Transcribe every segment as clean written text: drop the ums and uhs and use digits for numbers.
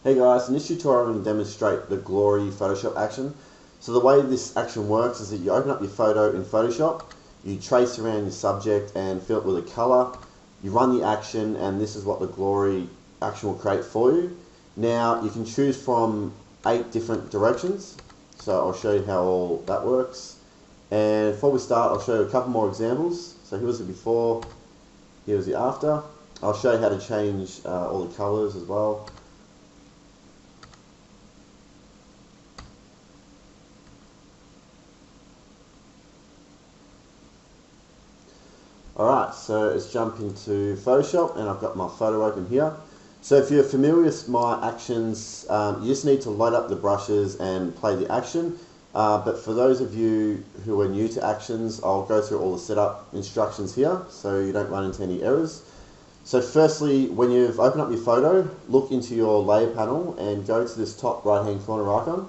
Hey guys, in this tutorial I'm going to demonstrate the glory Photoshop action. So the way this action works is that you open up your photo in Photoshop, you trace around your subject and fill it with a color, you run the action, and this is what the glory action will create for you. Now you can choose from 8 different directions, so I'll show you how all that works. And before we start, I'll show you a couple more examples. So here was the before, here was the after. I'll show you how to change all the colors as well. Alright, so let's jump into Photoshop, and I've got my photo open here. So if you're familiar with my actions, you just need to load up the brushes and play the action. But for those of you who are new to actions, I'll go through all the setup instructions here so you don't run into any errors. So firstly, when you've opened up your photo, look into your layer panel and go to this top right hand corner icon.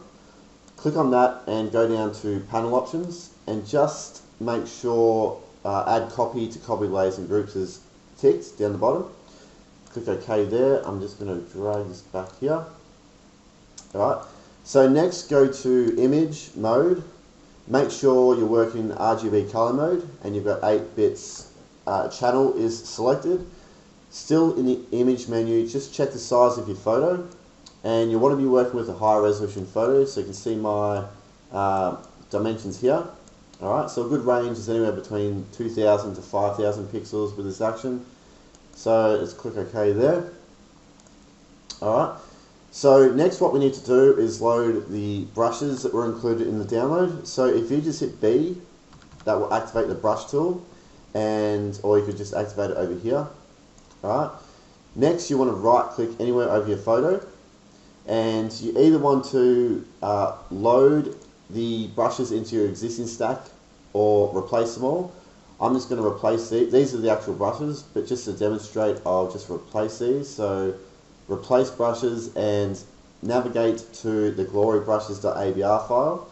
Click on that and go down to panel options, and just make sure add copy to copy layers and groups is ticked down the bottom. Click OK there. I'm just going to drag this back here. Alright, so next go to image mode. Make sure you're working RGB color mode and you've got 8 bits. Channel is selected. Still in the image menu, just check the size of your photo, and you want to be working with a high resolution photo, so you can see my dimensions here. Alright, so a good range is anywhere between 2000 to 5000 pixels with this action. So let's click OK there. Alright, so next what we need to do is load the brushes that were included in the download. So if you just hit B, that will activate the brush tool, or you could just activate it over here. Alright, next you want to right click anywhere over your photo, and you either want to load the brushes into your existing stack or replace them all. I'm just going to replace these. These are the actual brushes, but just to demonstrate, I'll just replace these. So replace brushes and navigate to the glorybrushes.abr file.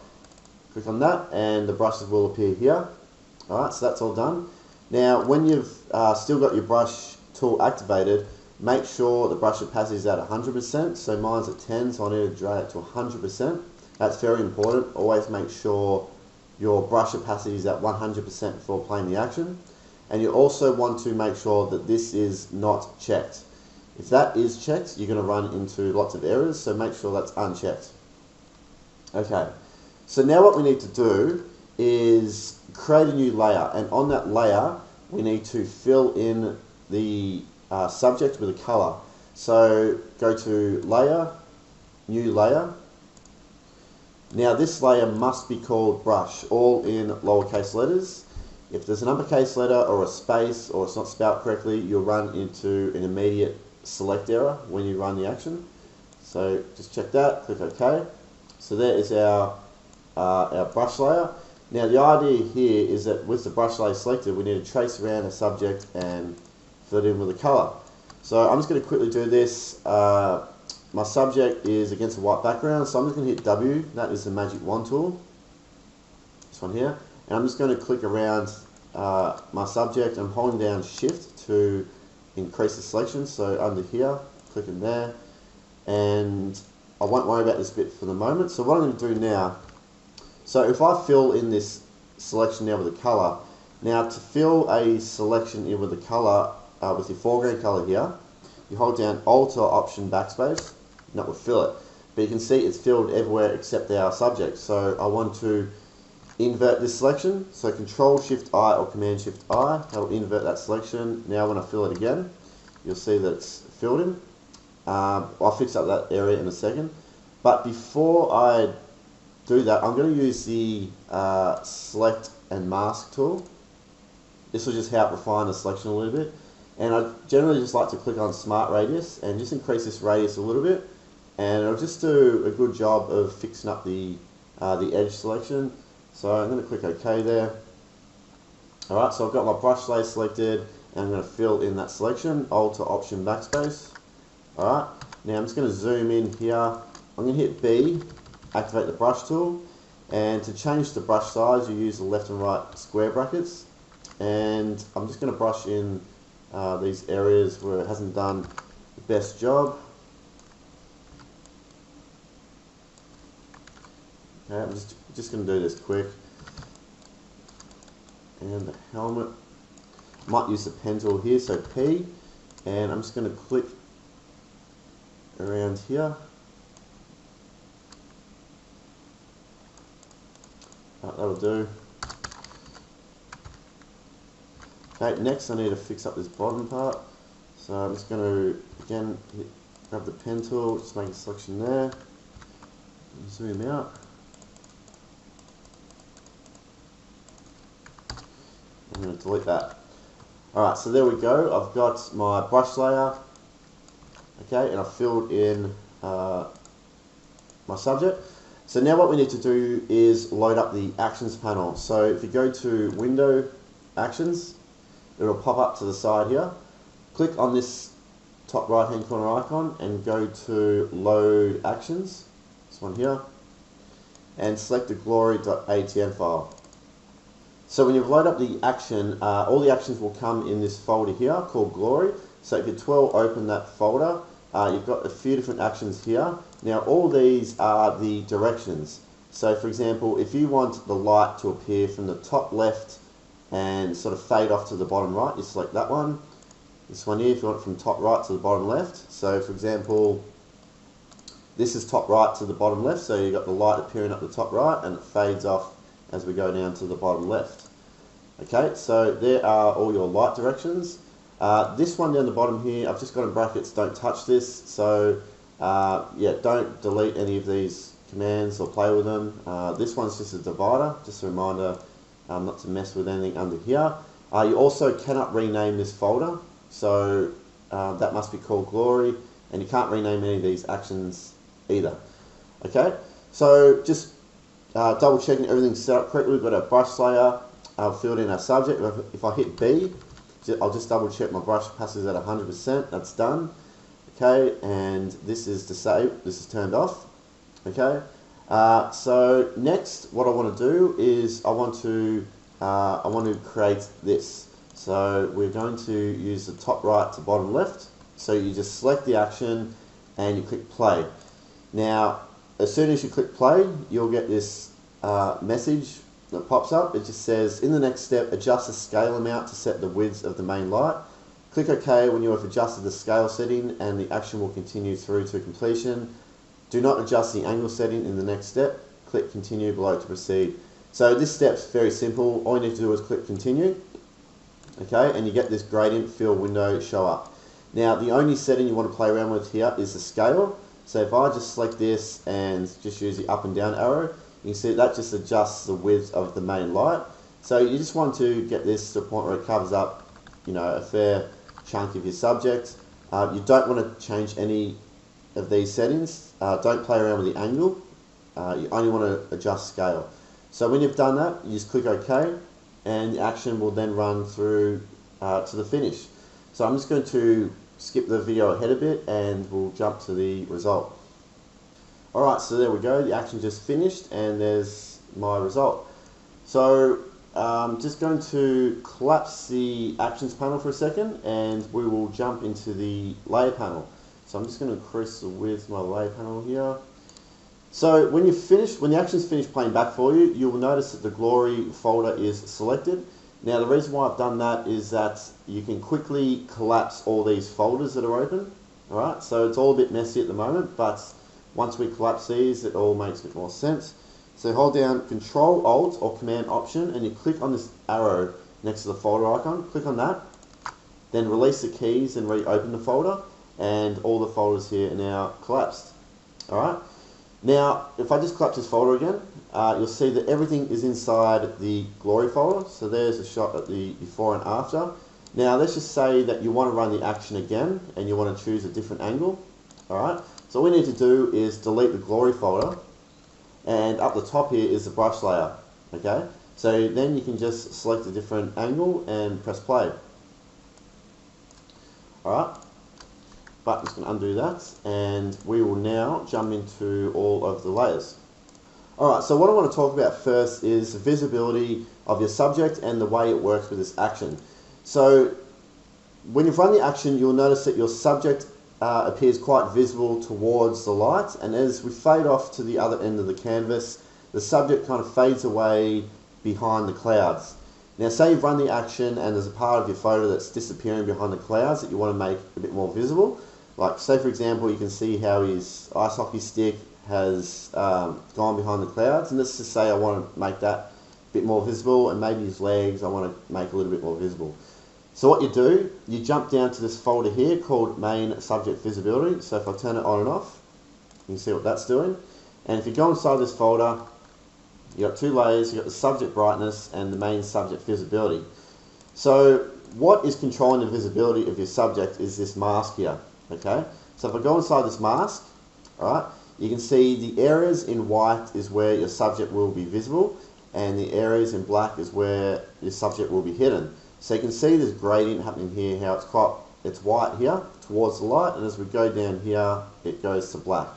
Click on that and the brushes will appear here. Alright, so that's all done. Now when you've still got your brush tool activated, make sure the brush opacity is at 100%. So mine's at 10, so I need to drag it to 100%. That's very important. Always make sure your brush opacity is at 100% before playing the action. And you also want to make sure that this is not checked. If that is checked, you're going to run into lots of errors, so make sure that's unchecked. Okay, so now what we need to do is create a new layer, and on that layer we need to fill in the subject with a color. So go to Layer, New Layer. Now this layer must be called brush, all in lowercase letters. If there's an uppercase letter or a space or it's not spelled correctly, you'll run into an immediate select error when you run the action. So just check that, click OK. So there is our brush layer. Now the idea here is that with the brush layer selected, we need to trace around a subject and fill it in with a color. So I'm just going to quickly do this. My subject is against a white background, so I'm just going to hit W, that is the magic wand tool, this one here, and I'm just going to click around my subject. I'm holding down Shift to increase the selection, so under here, click in there, and I won't worry about this bit for the moment. So what I'm going to do now, so if I fill in this selection now with a color, now to fill a selection in with a color, with your foreground color here, you hold down Alt or Option Backspace, and that will fill it. But you can see it's filled everywhere except our subject. So I want to invert this selection. So Control Shift I or Command Shift I, that will invert that selection. Now when I fill it again, you'll see that it's filled in. I'll fix up that area in a second. But before I do that, I'm going to use the Select and Mask tool. This will just help refine the selection a little bit. And I generally just like to click on Smart Radius and just increase this radius a little bit, and it'll just do a good job of fixing up the edge selection. So I'm going to click OK there. Alright, so I've got my brush layer selected, and I'm going to fill in that selection, Alt or Option Backspace. Alright, now I'm just going to zoom in here. I'm going to hit B, activate the brush tool, and to change the brush size you use the left and right square brackets, and I'm just going to brush in these areas where it hasn't done the best job. Okay, I'm just going to do this quick. And the helmet. Might use the pen tool here, so P. And I'm just going to click around here. That'll do. Okay, next I need to fix up this bottom part. So I'm just going to, again, grab the pen tool, just make a selection there. Zoom out. I'm going to delete that. Alright, so there we go. I've got my brush layer. Okay, and I've filled in my subject. So now what we need to do is load up the actions panel. So if you go to Window, Actions, it'll pop up to the side here. Click on this top right hand corner icon and go to Load Actions, this one here, and select the glory.atn file. So when you've loaded up the action, all the actions will come in this folder here called Glory. So if you twirl open that folder, you've got a few different actions here. Now all these are the directions. So for example, if you want the light to appear from the top left and sort of fade off to the bottom right, you select that one. This one here, if you want it from top right to the bottom left. So for example, this is top right to the bottom left, so you've got the light appearing up the top right and it fades off as we go down to the bottom left. Okay, so there are all your light directions. This one down the bottom here, I've just got in brackets, don't touch this. So yeah, don't delete any of these commands or play with them. This one's just a divider, just a reminder not to mess with anything under here. You also cannot rename this folder, so that must be called Glory, and you can't rename any of these actions either. Okay, so just double checking everything's set up correctly. We've got our brush layer, filled in our subject. If I hit B, I'll just double check my brush passes at 100%, that's done. Okay, and this is disabled, this is turned off. Okay, so next what I want to do is I want to create this. So we're going to use the top right to bottom left. So you just select the action and you click play. Now as soon as you click play, you'll get this message that pops up. It just says, in the next step, adjust the scale amount to set the width of the main light. Click OK when you have adjusted the scale setting and the action will continue through to completion. Do not adjust the angle setting in the next step. Click continue below to proceed. So this step's very simple. All you need to do is click continue. Okay, and you get this gradient fill window show up. Now the only setting you want to play around with here is the scale. So if I just select this and just use the up and down arrow, you can see that just adjusts the width of the main light. So you just want to get this to the point where it covers up, you know, a fair chunk of your subject. You don't want to change any of these settings. Don't play around with the angle. You only want to adjust scale. So when you've done that, you just click OK, and the action will then run through to the finish. So I'm just going to skip the video ahead a bit and we'll jump to the result. Alright, so there we go, the action just finished and there's my result. So I'm just going to collapse the actions panel for a second and we will jump into the layer panel. So I'm just going to increase the width of my layer panel here. So when the action's finished playing back for you, you'll notice that the Glory folder is selected. Now the reason why I've done that is that you can quickly collapse all these folders that are open. Alright, so it's all a bit messy at the moment, but once we collapse these, it all makes a bit more sense. So hold down Control, Alt or Command Option and you click on this arrow next to the folder icon. Click on that, then release the keys and reopen the folder, and all the folders here are now collapsed. Alright, now if I just collapse this folder again, you'll see that everything is inside the Glory folder. So there's a shot at the before and after. Now let's just say that you want to run the action again and you want to choose a different angle. Alright, so all we need to do is delete the Glory folder, and up the top here is the brush layer. Okay, so then you can just select a different angle and press play. Alright, but I'm just going to undo that and we will now jump into all of the layers. Alright, so what I want to talk about first is the visibility of your subject and the way it works with this action. So when you've run the action, you'll notice that your subject appears quite visible towards the light, and as we fade off to the other end of the canvas, the subject kind of fades away behind the clouds. Now say you've run the action and there's a part of your photo that's disappearing behind the clouds that you want to make a bit more visible. Like say for example, you can see how his ice hockey stick has gone behind the clouds, and let's just say I want to make that a bit more visible, and maybe his legs I want to make a little bit more visible. So what you do, you jump down to this folder here called main subject visibility. So if I turn it on and off, you can see what that's doing. And if you go inside this folder, you've got two layers, you've got the subject brightness and the main subject visibility. So what is controlling the visibility of your subject is this mask here, okay? So if I go inside this mask, alright, you can see the areas in white is where your subject will be visible, and the areas in black is where your subject will be hidden. So you can see this gradient happening here, how it's white here towards the light, and as we go down here, it goes to black.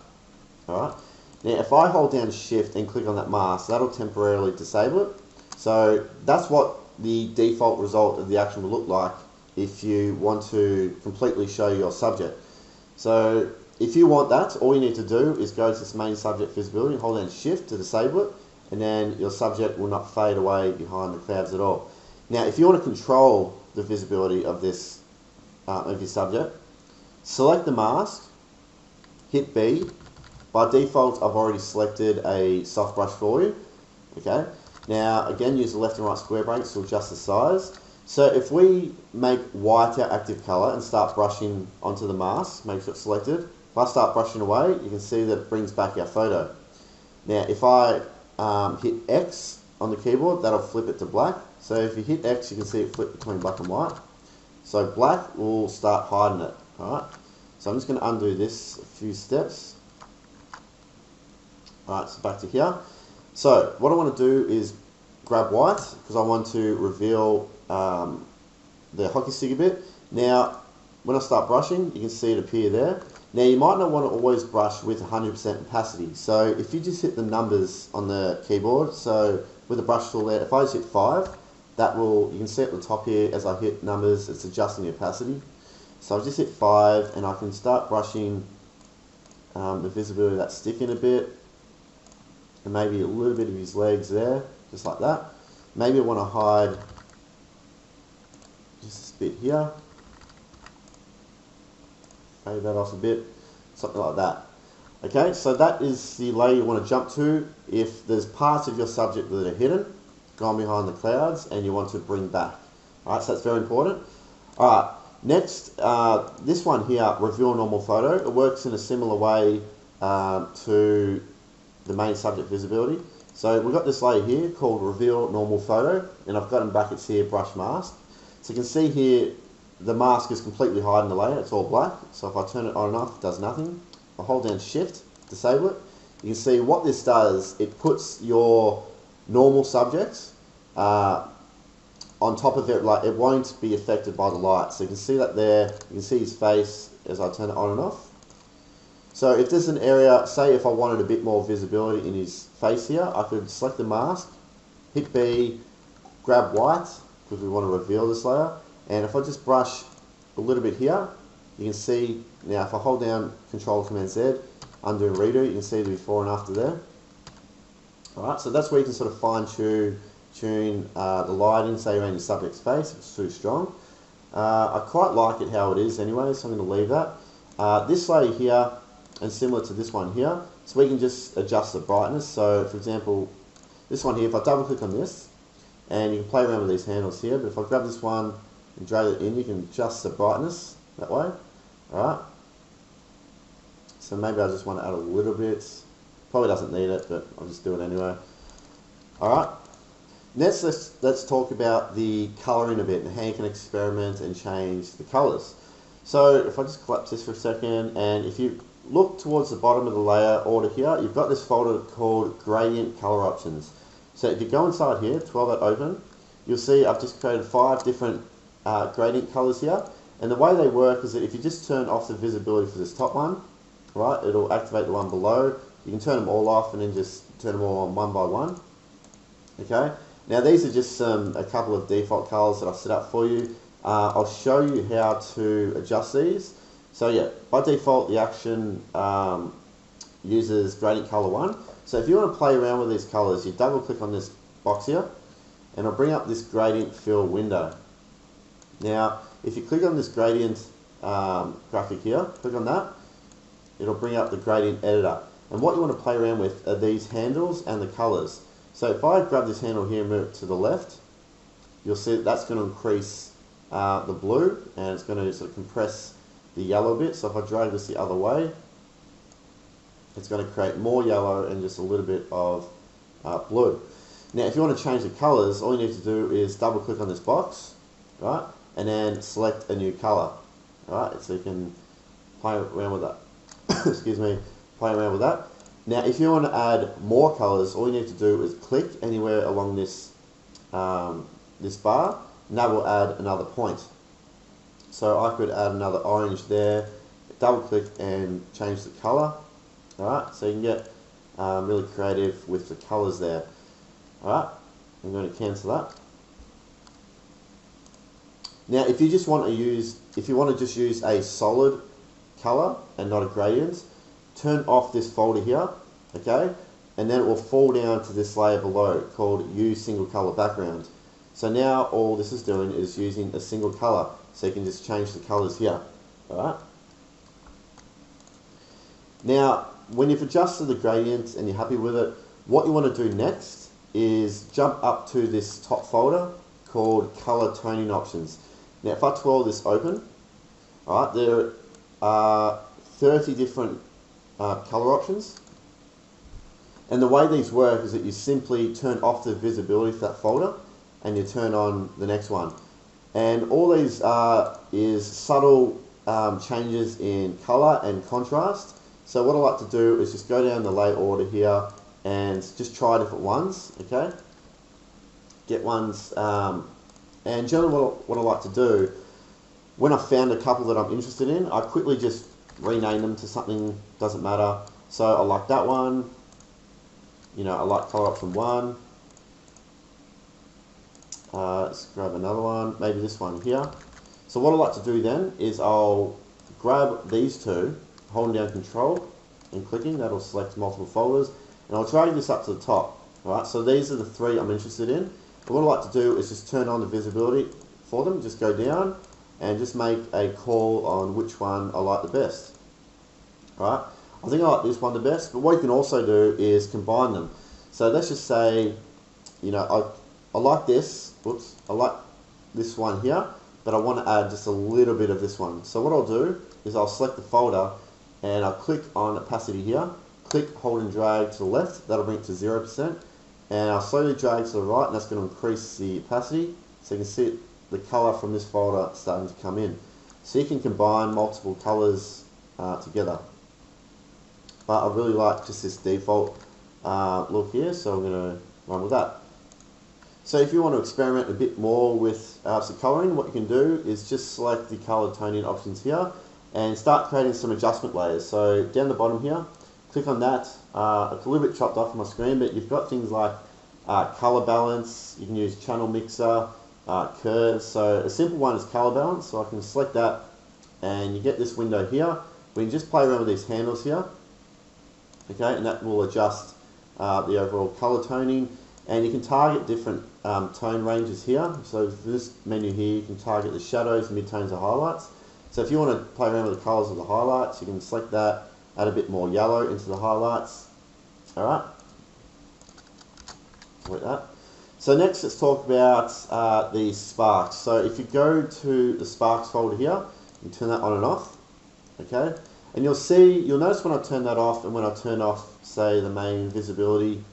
Alright. Now if I hold down shift and click on that mask, that'll temporarily disable it. So that's what the default result of the action will look like if you want to completely show your subject. So if you want that, all you need to do is go to this main subject visibility, hold down shift to disable it, and then your subject will not fade away behind the clouds at all. Now if you want to control the visibility of this of your subject, select the mask, hit B. By default I've already selected a soft brush for you. Okay. Now again, use the left and right square breaks to adjust the size. So if we make white our active color and start brushing onto the mask, make sure it's selected. If I start brushing away, you can see that it brings back our photo. Now if I hit X on the keyboard, that'll flip it to black. So if you hit X, you can see it flip between black and white. So black will start hiding it. Alright. So I'm just going to undo this a few steps. Alright, so back to here. So what I want to do is grab white because I want to reveal the hockey stick a bit. Now when I start brushing, you can see it appear there. Now you might not want to always brush with 100% opacity. So if you just hit the numbers on the keyboard, so with the brush tool there, if I just hit 5, that will, you can see at the top here as I hit numbers, it's adjusting the opacity. So I'll just hit 5 and I can start brushing the visibility of that stick in a bit, and maybe a little bit of his legs there, just like that. Maybe I want to hide just a bit here, fade that off a bit, something like that. Okay, so that is the layer you want to jump to if there's parts of your subject that are hidden, gone behind the clouds, and you want to bring back. Alright, so that's very important. Alright, next, this one here, reveal normal photo. It works in a similar way to the main subject visibility. So we've got this layer here called reveal normal photo, and I've got in brackets here brush mask. So you can see here the mask is completely hiding the layer, it's all black. So if I turn it on and off, it does nothing. I hold down shift, disable it. You can see what this does, it puts your normal subject on top of it, like it won't be affected by the light. So you can see that there, you can see his face as I turn it on and off. So if there's an area, say if I wanted a bit more visibility in his face here, I could select the mask, hit B, grab white, because we want to reveal this layer, and if I just brush a little bit here, you can see, now if I hold down Control Command Z, undo and redo, you can see the before and after there. Alright, so that's where you can sort of fine tune the lighting, say around your subject's face if it's too strong. I quite like it how it is anyway, so I'm going to leave that. This layer here, and similar to this one here, so we can just adjust the brightness. So for example, this one here, if I double click on this, and you can play around with these handles here, but if I grab this one and drag it in, you can adjust the brightness that way. Alright, so maybe I just want to add a little bit, probably doesn't need it, but I'll just do it anyway. Alright, next let's talk about the colouring a bit and how you can experiment and change the colours. So if I just collapse this for a second, and if you look towards the bottom of the layer order here, you've got this folder called Gradient Color Options. So if you go inside here, 12 that open, you'll see I've just created 5 different gradient colors here. And the way they work is that if you just turn off the visibility for this top one, right, it'll activate the one below. You can turn them all off and then just turn them all on one by one. Okay, now these are just a couple of default colors that I've set up for you. I'll show you how to adjust these. So yeah, by default the action, uses gradient color 1. So if you want to play around with these colors, you double click on this box here, and it'll bring up this gradient fill window. Now, if you click on this gradient graphic here, click on that, it'll bring up the gradient editor. And what you want to play around with are these handles and the colors. So if I grab this handle here and move it to the left, you'll see that that's going to increase the blue, and it's going to sort of compress the yellow bit. So if I drag this the other way, it's going to create more yellow and just a little bit of blue. Now, if you want to change the colors, all you need to do is double click on this box, right, and then select a new color, right, so you can play around with that. Excuse me, play around with that. Now, if you want to add more colors, all you need to do is click anywhere along this this bar, and that will add another point. So I could add another orange there, double click and change the color. Alright, so you can get really creative with the colors there. Alright, I'm going to cancel that. Now, if you just want to use, if you want to just use a solid color and not a gradient, turn off this folder here, okay, and then it will fall down to this layer below called Use Single Color Background. So now all this is doing is using a single color, so you can just change the colors here. Alright. Now, when you've adjusted the gradients and you're happy with it, what you want to do next is jump up to this top folder called Color Toning Options. Now, if I twirl this open, alright, there are 30 different color options. And the way these work is that you simply turn off the visibility for that folder and you turn on the next one. And all these are is subtle changes in color and contrast. So what I like to do is just go down the layer order here and just try different ones, okay? Get ones, and generally what I like to do, when I've found a couple that I'm interested in, I quickly just rename them to something, doesn't matter. So I like that one, you know, I like color option 1. Let's grab another one, maybe this one here. So what I like to do then is I'll grab these two, holding down Control and clicking, that'll select multiple folders, and I'll drag this up to the top. Alright, so these are the 3 I'm interested in. But what I like to do is just turn on the visibility for them, just go down and just make a call on which one I like the best. Alright, I think I like this one the best, but what you can also do is combine them. So let's just say, you know, I like this, whoops, I like this one here, but I want to add just a little bit of this one. So what I'll do is I'll select the folder and I'll click on opacity here, click, hold and drag to the left, that'll bring it to 0%, and I'll slowly drag to the right, and that's going to increase the opacity, so you can see the color from this folder starting to come in. So you can combine multiple colors together. But I really like just this default look here, so I'm going to run with that. So if you want to experiment a bit more with some colouring, what you can do is just select the colour toning options here and start creating some adjustment layers. So down the bottom here, click on that. It's a little bit chopped off on my screen, but you've got things like colour balance, you can use channel mixer, curves. So a simple one is colour balance, so I can select that and you get this window here. We can just play around with these handles here, okay, and that will adjust the overall colour toning. And you can target different tone ranges here. So for this menu here, you can target the shadows, midtones, or highlights. So if you want to play around with the colours of the highlights, you can select that, add a bit more yellow into the highlights. Alright, like that. So next let's talk about the sparks. So if you go to the sparks folder here, you turn that on and off, okay? And you'll notice when I turn that off and when I turn off, say, the main visibility,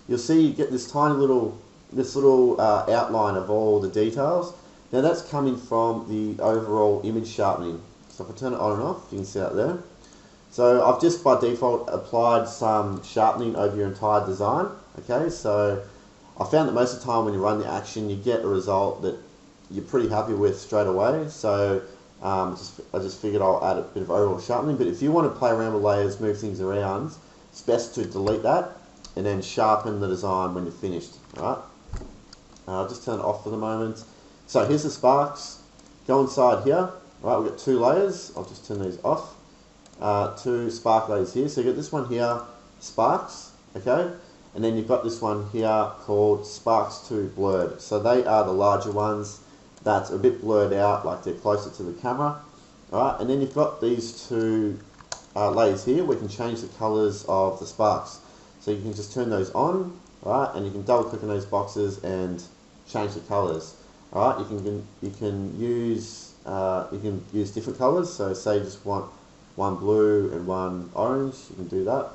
you'll see you get this tiny little, outline of all the details. Now that's coming from the overall image sharpening. So if I turn it on and off, you can see that there. So I've just by default applied some sharpening over your entire design. Okay, so I found that most of the time when you run the action, you get a result that you're pretty happy with straight away. So I just figured I'll add a bit of overall sharpening. But if you want to play around with layers, move things around, it's best to delete that and then sharpen the design when you're finished. Alright, I'll just turn it off for the moment. So here's the sparks. Go inside here. Right, we've got 2 layers. I'll just turn these off. 2 spark layers here. So you get this one here, sparks, okay? And then you've got this one here called sparks to blurred. So they are the larger ones that's a bit blurred out, like they're closer to the camera. Alright, and then you've got these two layers here. We can change the colors of the sparks. So you can just turn those on, right? And you can double click on those boxes and change the colors. Alright, you can use different colors. So say you just want one blue and one orange, you can do that.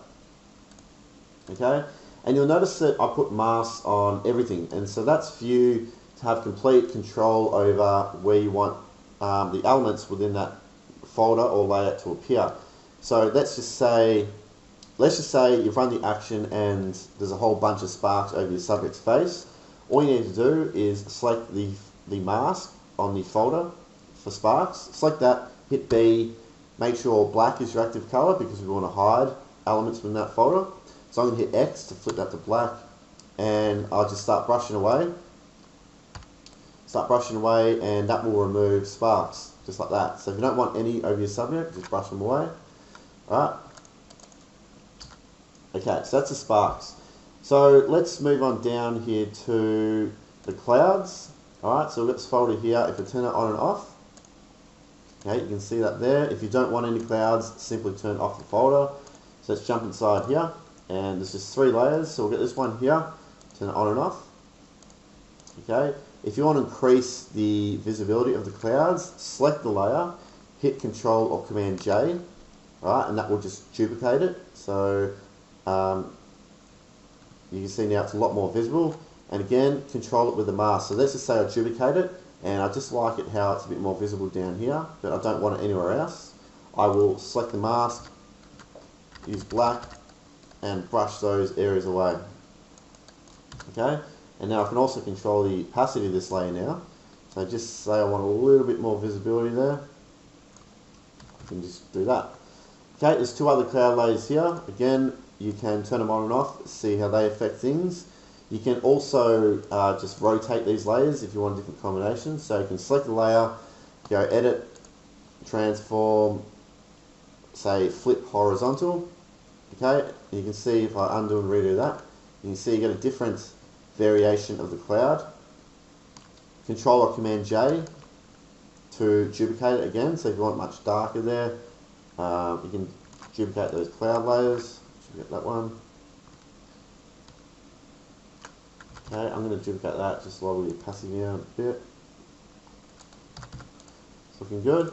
Okay, and you'll notice that I put masks on everything, and so that's for you to have complete control over where you want the elements within that folder or layout to appear. So let's just say you've run the action and there's a whole bunch of sparks over your subject's face. All you need to do is select the mask on the folder for sparks. Select that, hit B, make sure black is your active color because we want to hide elements from that folder. So I'm going to hit X to flip that to black, and I'll just start brushing away. And that will remove sparks, just like that. So if you don't want any over your subject, just brush them away. Alright. Okay, so that's the sparks. So let's move on down here to the clouds. Alright, so we've got this folder here. If I turn it on and off, okay, you can see that there. If you don't want any clouds, simply turn off the folder. So let's jump inside here, and there's just 3 layers. So we'll get this one here, turn it on and off. Okay. If you want to increase the visibility of the clouds, select the layer, hit Control or Command J, right, and that will just duplicate it. So you can see now it's a lot more visible. And again, control it with the mask. So let's just say I duplicate it, and I just like it how it's a bit more visible down here, but I don't want it anywhere else. I will select the mask, use black, and brush those areas away. Okay. And now I can also control the opacity of this layer now. So just say I want a little bit more visibility there. I can just do that. Okay, there's 2 other cloud layers here. Again, you can turn them on and off, see how they affect things. You can also just rotate these layers if you want different combinations. So you can select the layer, go Edit, Transform, say Flip Horizontal. Okay, and you can see if I undo and redo that, you can see you get a different variation of the cloud. Control or Command J to duplicate it again. So if you want it much darker there, you can duplicate those cloud layers. Get that one. Okay, I'm going to duplicate that, just lower the opacity down a bit. It's looking good.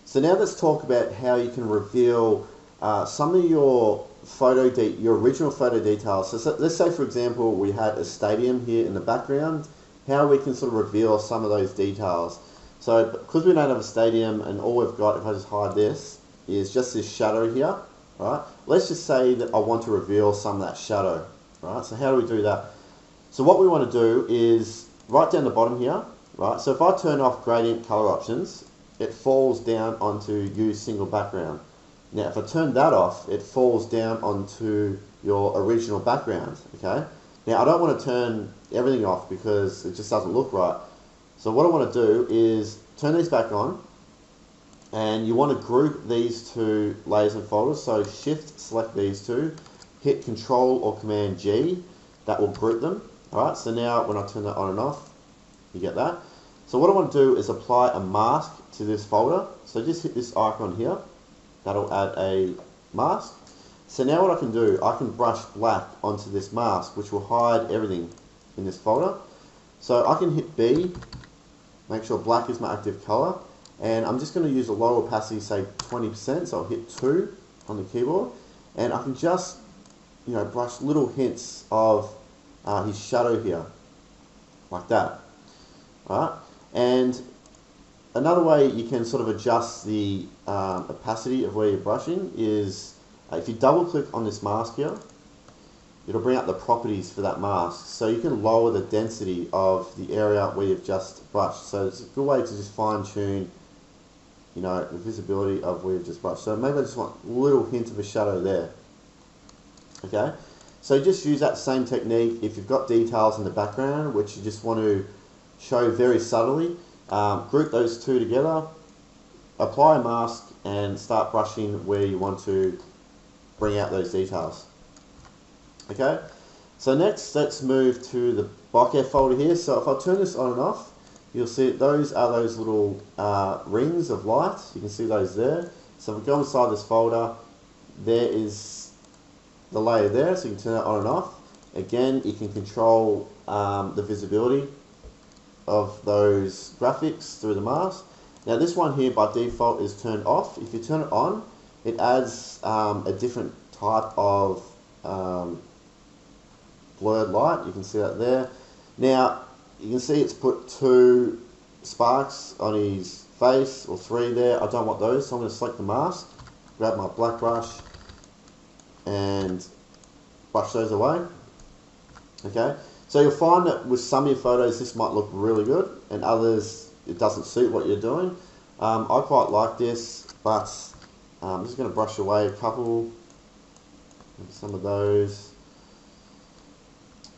So now let's talk about how you can reveal some of your original photo details. So let's say, for example, we had a stadium here in the background, how we can sort of reveal some of those details. So because we don't have a stadium and all we've got, if I just hide this, is just this shadow here, right? Let's just say that I want to reveal some of that shadow, right? So how do we do that? So what we want to do is right down the bottom here, right? So if I turn off gradient color options, it falls down onto use single background. Now, if I turn that off, it falls down onto your original background, okay? Now, I don't want to turn everything off because it just doesn't look right. So what I want to do is turn these back on, and you want to group these 2 layers and folders. So Shift, select these 2, hit Control or Command G, that will group them. Alright, so now when I turn that on and off, you get that. So what I want to do is apply a mask to this folder. So just hit this icon here. That'll add a mask. So now what I can do, I can brush black onto this mask, which will hide everything in this folder. So I can hit B, make sure black is my active color, and I'm just going to use a low opacity, say 20%, so I'll hit 2 on the keyboard, and I can just, brush little hints of his shadow here, like that. Alright, and another way you can sort of adjust the opacity of where you're brushing is if you double click on this mask here, it'll bring up the properties for that mask. So you can lower the density of the area where you've just brushed. So it's a good way to just fine tune, the visibility of where you've just brushed. So maybe I just want a little hint of a shadow there. Okay, so just use that same technique if you've got details in the background which you just want to show very subtly. Group those 2 together, apply a mask, and start brushing where you want to bring out those details. Okay, so next let's move to the bokeh folder here. So if I turn this on and off, you'll see those are those little rings of light. You can see those there. So if I go inside this folder, there is the layer there, so you can turn that on and off. Again, you can control the visibility of those graphics through the mask. Now this one here by default is turned off. If you turn it on, it adds a different type of blurred light. You can see that there. Now you can see it's put 2 sparks on his face, or 3 there. I don't want those, so I'm going to select the mask, grab my black brush and brush those away. Okay, so you'll find that with some of your photos this might look really good, and others it doesn't suit what you're doing. I quite like this, but I'm just going to brush away a couple, some of those.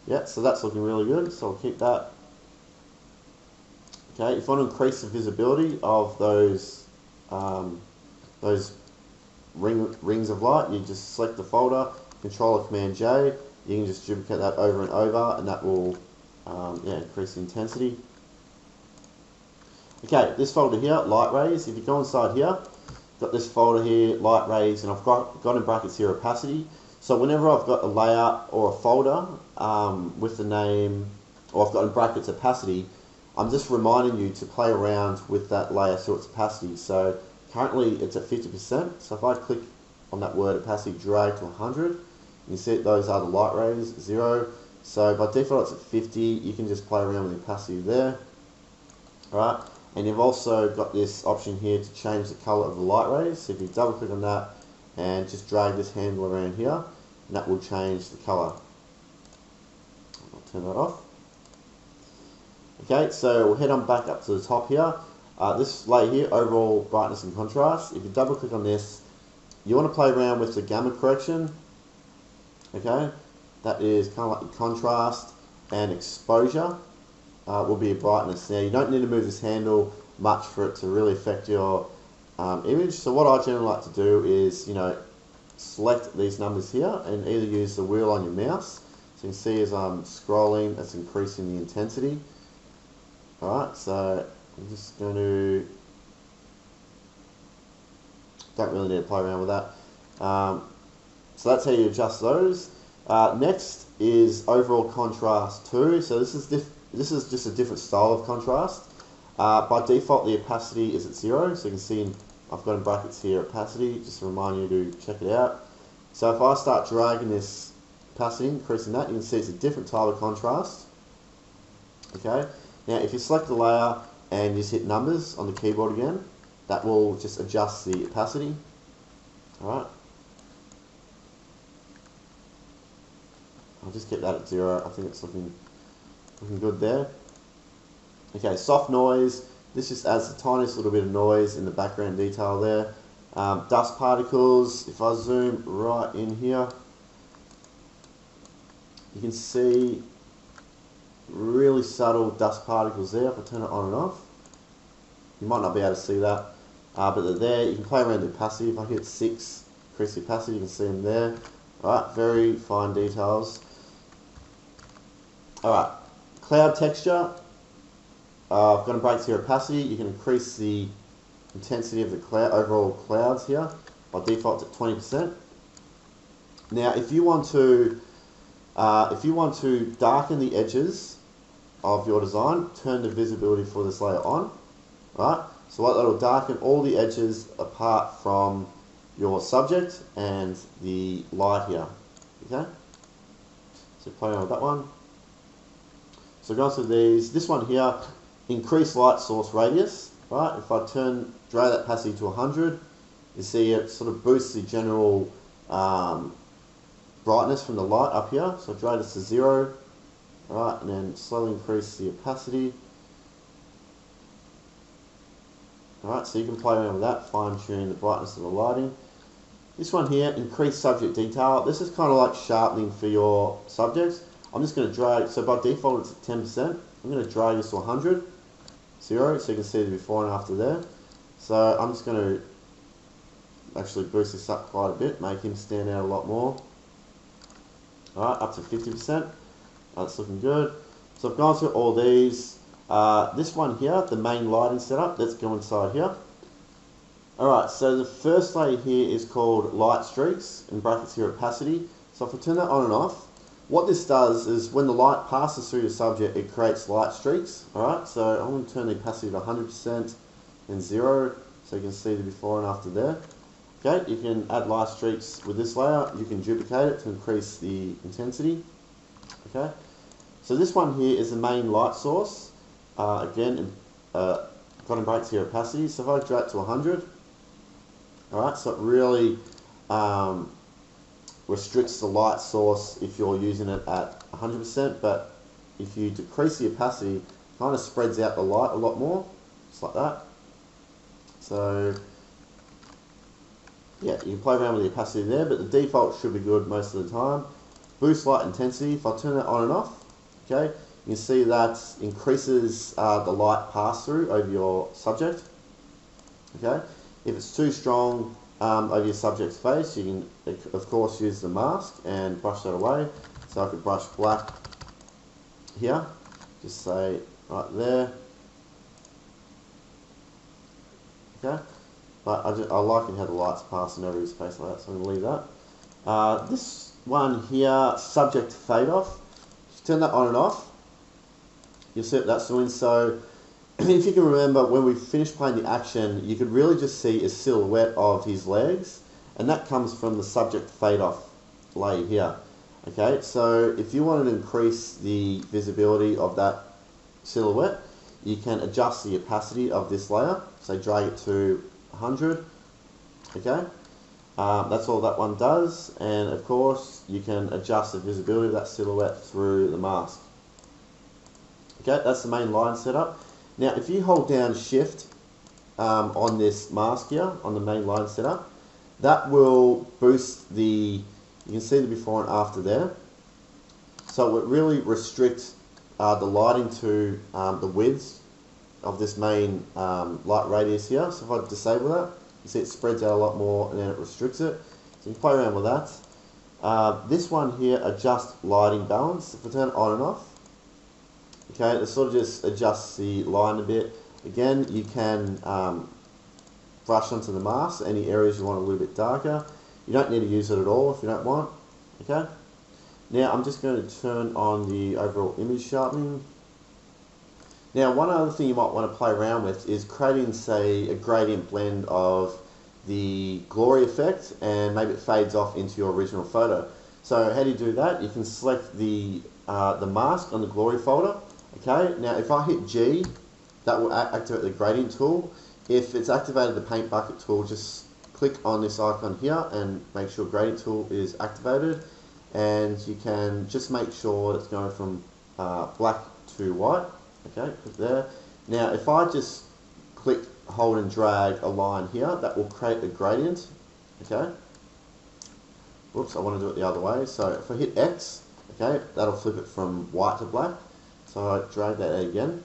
Yeah, so that's looking really good, so I'll keep that. Okay, if you want to increase the visibility of those rings of light, you just select the folder, Control or Command J. You can just duplicate that over and over, and that will increase the intensity. Okay, this folder here, light rays. If you go inside here, got this folder here, light rays, and I've got in brackets here opacity. So whenever I've got a layer or a folder with the name, or I've got in brackets opacity, I'm just reminding you to play around with that layer so its opacity. So currently it's at 50%. So if I click on that word opacity, drag to 100, you see those are the light rays, 0. So by default it's at 50. You can just play around with the opacity there. Alright, and you've also got this option here to change the color of the light rays. So if you double click on that and just drag this handle around here, and that will change the color. I'll turn that off. Okay, so we'll head on back up to the top here. This layer here, overall brightness and contrast. If you double click on this, you want to play around with the gamma correction. Okay, that is kind of like the contrast, and exposure will be a brightness. Now you don't need to move this handle much for it to really affect your image. So what I generally like to do is, select these numbers here and either use the wheel on your mouse. So you can see as I'm scrolling, that's increasing the intensity. Alright, so I'm just going to, don't really need to play around with that. So that's how you adjust those. Next is overall contrast 2. So this is just a different style of contrast. By default the opacity is at 0, so you can see I've got in brackets here opacity, just to remind you to check it out. So if I start dragging this opacity, increasing that, you can see it's a different type of contrast. Okay, now if you select the layer and just hit numbers on the keyboard again, that will just adjust the opacity. Alright, I'll just keep that at 0. I think it's looking good there. Okay, soft noise. This just adds the tiniest little bit of noise in the background detail there. Dust particles. If I zoom right in here, you can see really subtle dust particles there. If I turn it on and off, you might not be able to see that, but they're there. You can play around with the opacity. If I hit 6, increase the opacity, you can see them there. Alright, very fine details. Alright, cloud texture. I've got in brackets here opacity. You can increase the intensity of the overall clouds here. By default it's at 20%. Now if you want to darken the edges of your design, turn the visibility for this layer on. Right? So what that'll darken all the edges apart from your subject and the light here. Okay? So play on with that one. So go to these. This one here, increase light source radius. Right? If I drag that opacity to 100, you see it sort of boosts the general brightness from the light up here. So drag this to 0. Right? And then slowly increase the opacity. Alright, so you can play around with that, fine tune the brightness of the lighting. This one here, increase subject detail. This is kind of like sharpening for your subjects. I'm just going to drag, so by default it's at 10%. I'm going to drag this to 100, 0, so you can see the before and after there. So I'm just going to actually boost this up quite a bit, make him stand out a lot more. Alright, up to 50%. That's looking good. So I've gone through all these. This one here, the main lighting setup, let's go inside here. Alright, so the first layer here is called light streaks, in brackets here opacity. So if I turn that on and off, what this does is when the light passes through your subject, it creates light streaks. Alright, so I'm going to turn the opacity to 100% and 0, so you can see the before and after there. Okay, you can add light streaks with this layer. You can duplicate it to increase the intensity. Okay, so this one here is the main light source. Again, got in brackets here opacity. So if I drag it to 100, alright, so it really restricts the light source if you're using it at 100%, but if you decrease the opacity, it kind of spreads out the light a lot more, just like that. So yeah, you can play around with the opacity there, but the default should be good most of the time. Boost light intensity, if I turn that on and off, okay, you can see that increases the light pass through over your subject. Okay, if it's too strong over your subject's face, you can of course use the mask and brush that away. So I could brush black here, just say right there. Okay, but I like it how the light's passing over his face like that, so I'm going to leave that. This one here, subject fade off, if you turn that on and off, you'll see what that's doing. So if you can remember, when we finished playing the action, you could really just see a silhouette of his legs, and that comes from the subject fade off layer here. Okay, so if you wanted to increase the visibility of that silhouette, you can adjust the opacity of this layer, so drag it to 100, okay, that's all that one does, and of course you can adjust the visibility of that silhouette through the mask. Okay, that's the main line setup. Now if you hold down shift on this mask here, on the main line setup, that will boost the, you can see the before and after there, so it will really restrict the lighting to the widths of this main light radius here. So if I disable that, you see it spreads out a lot more and then it restricts it. So you can play around with that. This one here, adjust lighting balance. If I turn it on and off, okay, it sort of just adjusts the line a bit. Again, you can brush onto the mask, any areas you want a little bit darker. You don't need to use it at all if you don't want. Okay. Now I'm just going to turn on the overall image sharpening. Now one other thing you might want to play around with is creating, say, a gradient blend of the glory effect, and maybe it fades off into your original photo. So how do you do that? You can select the mask on the glory folder. Okay, now if I hit G, that will activate the gradient tool. If it's activated the paint bucket tool, just click on this icon here and make sure gradient tool is activated. And you can just make sure it's going from black to white. Okay, click there. Now if I just click, hold and drag a line here, that will create a gradient. Okay. Whoops, I want to do it the other way. So if I hit X, okay, that'll flip it from white to black. So I drag that again.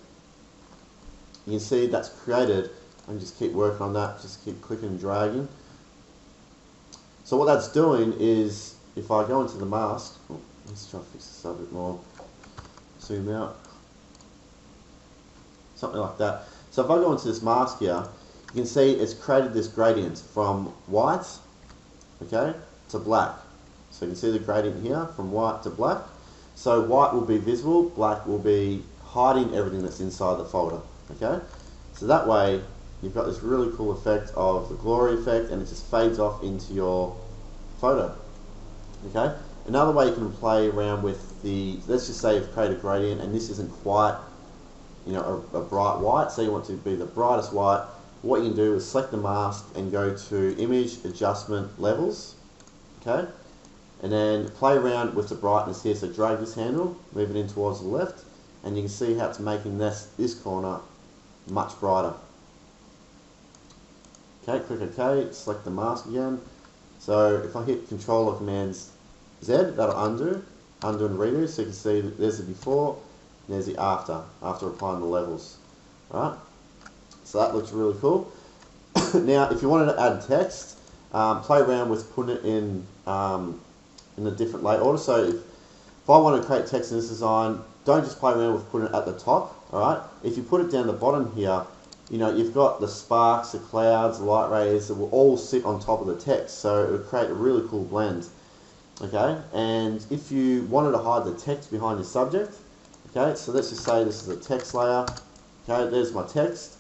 You can see that's created. I can just keep working on that, just keep clicking and dragging. So what that's doing is, if I go into the mask, let's try to fix this up a bit more, zoom out, something like that. So if I go into this mask here, you can see it's created this gradient from white, okay, to black. So you can see the gradient here from white to black. So white will be visible, black will be hiding everything that's inside the folder. Okay, so that way you've got this really cool effect of the glory effect, and it just fades off into your photo. Okay, another way you can play around with the, let's just say you've created a gradient and this isn't quite, you know, a bright white, so you want to be the brightest white. What you can do is select the mask and go to image adjustment levels, okay, and then play around with the brightness here. So drag this handle, move it in towards the left, and you can see how it's making this corner much brighter. Okay, click OK, select the mask again. So if I hit Control or Command Z, that'll undo and redo, so you can see that there's the before and there's the after applying the levels. Alright, so that looks really cool. Now if you wanted to add text, play around with putting it in a different layer order. So if I want to create text in this design, don't just play around with putting it at the top, alright? If you put it down the bottom here, you know, you've got the sparks, the clouds, the light rays that will all sit on top of the text, so it would create a really cool blend. Okay, and if you wanted to hide the text behind your subject, okay, so let's just say this is a text layer, okay, there's my text.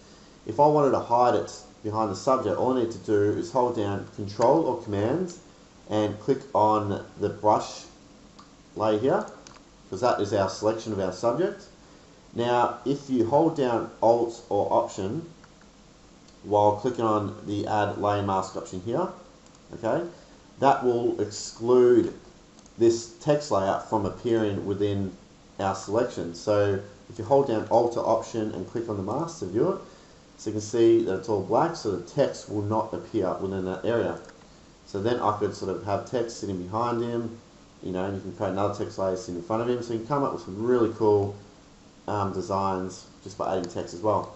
If I wanted to hide it behind the subject, all I need to do is hold down Control or Command and click on the brush layer here, because that is our selection of our subject. Now, if you hold down Alt or Option while clicking on the Add Layer Mask option here, okay, that will exclude this text layer from appearing within our selection. So if you hold down Alt or Option and click on the mask to view it, so you can see that it's all black, so the text will not appear within that area. So then I could sort of have text sitting behind him, you know, and you can create another text layer sitting in front of him, so you can come up with some really cool designs just by adding text as well.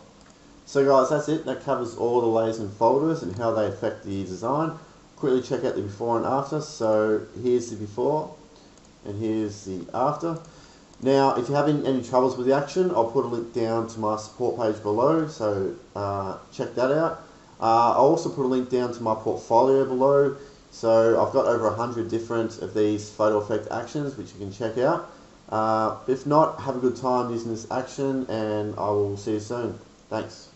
So guys, that's it. That covers all the layers and folders and how they affect the design. Quickly check out the before and after. So here's the before and here's the after. Now, if you're having any troubles with the action, I'll put a link down to my support page below, so check that out. I'll also put a link down to my portfolio below. So I've got over 100 different of these photo effect actions which you can check out. If not, have a good time using this action, and I will see you soon. Thanks.